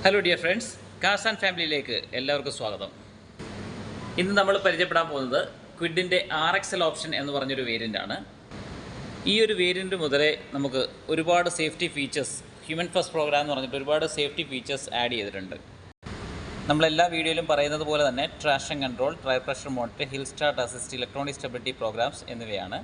Hello dear friends, cars and ഫാമിലിയിലേക്ക് എല്ലാവർക്കും സ്വാഗതം. ഇന്ന് നമ്മൾ പരിചയപ്പെടാൻ പോകുന്നത് ക്വിഡിൻ്റെ RXL ഓപ്ഷൻ എന്ന് പറഞ്ഞൊരു വേരിയൻ്റാണ്. ഈ ഒരു വേരിയൻ്റ് മുതലേ നമുക്ക് ഒരുപാട് safety features, human first program എന്ന് പറഞ്ഞിട്ട് ഒരുപാട് സേഫ്റ്റി ഫീച്ചേഴ്സ് ആഡ് ചെയ്തിട്ടുണ്ട്. നമ്മളെല്ലാ വീഡിയോയിലും പറയുന്നത് പോലെ തന്നെ traction control, tyre pressure monitor, hill start assist, electronic stability programs എന്നിവയാണ്.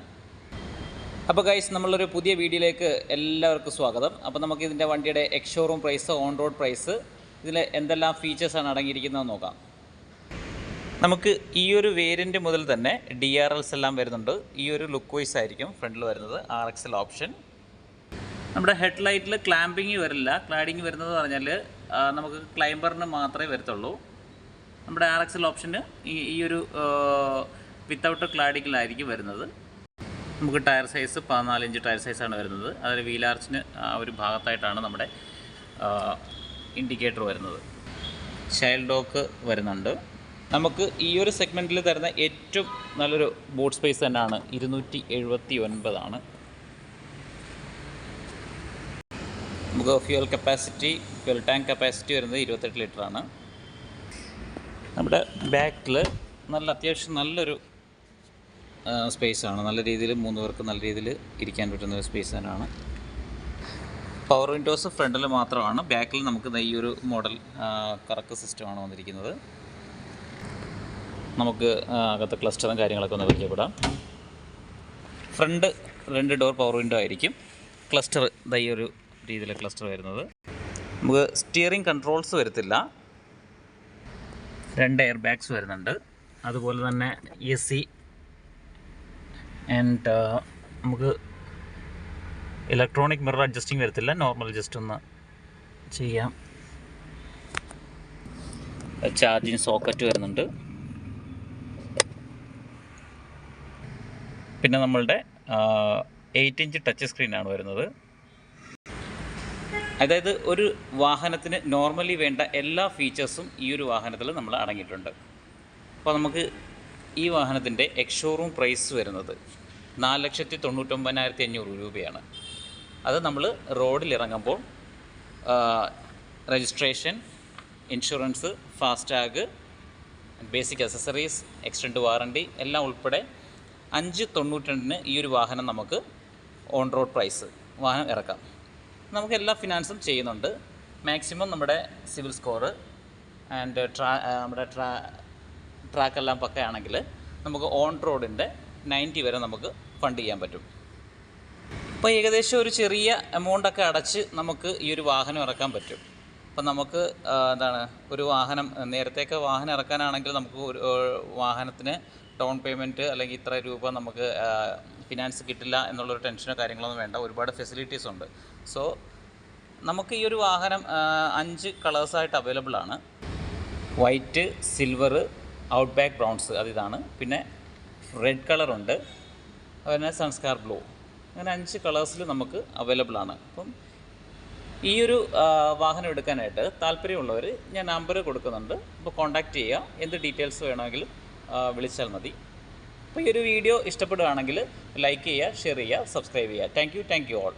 അപ്പോൾ ഗൈസ്, നമ്മളൊരു പുതിയ വീഡിയോയിലേക്ക് എല്ലാവർക്കും സ്വാഗതം. അപ്പോൾ നമുക്ക് ഇതിൻ്റെ വണ്ടിയുടെ ex-showroom price, on road price, ഇതിൽ എന്തെല്ലാം ഫീച്ചേഴ്സാണ് അടങ്ങിയിരിക്കുന്നതെന്ന് നോക്കാം. നമുക്ക് ഈ ഒരു വേരിയൻ്റ് മുതൽ തന്നെ DRLs എല്ലാം വരുന്നുണ്ട്. ഈ ഒരു ലുക്ക് വൈസ് ആയിരിക്കും ഫ്രണ്ടിൽ വരുന്നത് RXL ഓപ്ഷൻ. നമ്മുടെ ഹെഡ് ലൈറ്റിൽ ക്ലാമ്പിങ് വരില്ല. ക്ലാഡിങ് വരുന്നത് പറഞ്ഞാൽ നമുക്ക് ക്ലൈംബറിന് മാത്രമേ വരത്തുള്ളൂ. നമ്മുടെ RXL ഓപ്ഷന് ഈ ഒരു വിത്തൗട്ട് ക്ലാഡിങ്ങിലായിരിക്കും വരുന്നത്. നമുക്ക് ടയർ സൈസ് 14 ഇഞ്ച് ടയർ സൈസാണ് വരുന്നത്. അതിൽ വീൽ ആർച്ചിന് ആ ഒരു ഭാഗത്തായിട്ടാണ് നമ്മുടെ ഇൻഡിക്കേറ്റർ വരുന്നത്. ചൈൽഡ് ലോക്ക് വരുന്നുണ്ട്. നമുക്ക് ഈ ഒരു സെഗ്മെൻറ്റിൽ തരുന്ന ഏറ്റവും നല്ലൊരു ബൂട്ട് സ്പേസ് തന്നെയാണ്. 279 നമുക്ക് ഫ്യൂൽ ടാങ്ക് കപ്പാസിറ്റി വരുന്നത് 28 ലിറ്ററാണ്. നമ്മുടെ ബാക്കിൽ അത്യാവശ്യം നല്ലൊരു സ്പേസാണ്. നല്ല രീതിയിൽ 3 പേർക്ക് നല്ല രീതിയിൽ ഇരിക്കാൻ പറ്റുന്ന ഒരു സ്പേസ് തന്നെയാണ്. പവർ വിൻഡോസ് ഫ്രണ്ടിൽ മാത്രമാണ്. ബാക്കിൽ നമുക്ക് ഈ ഒരു മോഡൽ കറക്റ്റ് സിസ്റ്റമാണ് വന്നിരിക്കുന്നത്. നമുക്ക് അകത്തെ ക്ലസ്റ്ററും കാര്യങ്ങളൊക്കെ ഒന്ന് പരിചയപ്പെടാം. ഫ്രണ്ട് 2 ഡോർ പവർ വിൻഡോ ആയിരിക്കും. ക്ലസ്റ്റർ ഈ ഒരു രീതിയിലെ ക്ലസ്റ്റർ വരുന്നത്. നമുക്ക് സ്റ്റിയറിംഗ് കൺട്രോൾസ് വരത്തില്ല. 2 എയർ ബാഗ്സ് വരുന്നുണ്ട്. അതുപോലെ തന്നെ AC ആൻഡ് നമുക്ക് ഇലക്ട്രോണിക് മിറർ അഡ്ജസ്റ്റിംഗ് വരത്തില്ല. നോർമൽ ജസ്റ്റ് ഒന്ന് ചെയ്യാം. ചാർജിങ് സോക്കറ്റ് വരുന്നുണ്ട്. പിന്നെ നമ്മളുടെ 8 ഇഞ്ച് ടച്ച് സ്ക്രീനാണ് വരുന്നത്. അതായത് ഒരു വാഹനത്തിന് നോർമലി വേണ്ട എല്ലാ ഫീച്ചേഴ്സും ഈ ഒരു വാഹനത്തിൽ നമ്മൾ അടങ്ങിയിട്ടുണ്ട്. അപ്പോൾ നമുക്ക് ഈ വാഹനത്തിൻ്റെ എക്സ്-ഷോറൂം പ്രൈസ് വരുന്നത് 4,99,500 രൂപയാണ്. അത് നമ്മൾ റോഡിലിറങ്ങുമ്പോൾ registration, insurance, FASTag, basic accessories, extend warranty എല്ലാം ഉൾപ്പെടെ 5,92 ഈ ഒരു വാഹനം നമുക്ക് ഓൺ റോഡ് പ്രൈസ് വാഹനം ഇറക്കാം. നമുക്ക് എല്ലാ ഫിനാൻസും ചെയ്യുന്നുണ്ട്. മാക്സിമം നമ്മുടെ സിവിൽ സ്കോർ ആൻഡ് നമ്മുടെ ട്രാക്കെല്ലാം പക്കയാണെങ്കിൽ നമുക്ക് ഓൺ റോഡിൻ്റെ 90 വരെ നമുക്ക് ഫണ്ട് ചെയ്യാൻ പറ്റും. അപ്പോൾ ഏകദേശം ഒരു ചെറിയ എമൗണ്ടൊക്കെ അടച്ച് നമുക്ക് ഈ ഒരു വാഹനം ഇറക്കാൻ പറ്റും. അപ്പം നമുക്ക് ഒരു വാഹനം നേരത്തെയൊക്കെ വാഹനം ഇറക്കാനാണെങ്കിൽ നമുക്ക് ഒരു വാഹനത്തിന് ഡൗൺ പേയ്മെൻറ്റ് അല്ലെങ്കിൽ ഇത്ര രൂപ നമുക്ക് ഫിനാൻസ് കിട്ടില്ല എന്നുള്ളൊരു ടെൻഷനോ കാര്യങ്ങളൊന്നും വേണ്ട. ഒരുപാട് ഫെസിലിറ്റീസ് ഉണ്ട്. സോ നമുക്ക് ഈ ഒരു വാഹനം 5 കളേഴ്സായിട്ട് അവൈലബിൾ ആണ്. White, silver, out back browns അതിതാണ്. പിന്നെ റെഡ് കളറുണ്ട്. അതുപോലെ സൺസ്കാർ ബ്ലൂ. അങ്ങനെ 5 കളേഴ്സിൽ നമുക്ക് അവൈലബിൾ ആണ്. അപ്പം ഈ ഒരു വാഹനം എടുക്കാനായിട്ട് താല്പര്യമുള്ളവർ ഞാൻ നമ്പർ കൊടുക്കുന്നുണ്ട്. അപ്പോൾ കോൺടാക്റ്റ് ചെയ്യുക. എന്ത് ഡീറ്റെയിൽസ് വേണമെങ്കിലും വിളിച്ചാൽ മതി. അപ്പോൾ ഈ ഒരു വീഡിയോ ഇഷ്ടപ്പെടുകയാണെങ്കിൽ ലൈക്ക് ചെയ്യുക, ഷെയർ ചെയ്യുക, സബ്സ്ക്രൈബ് ചെയ്യുക. Thank you all.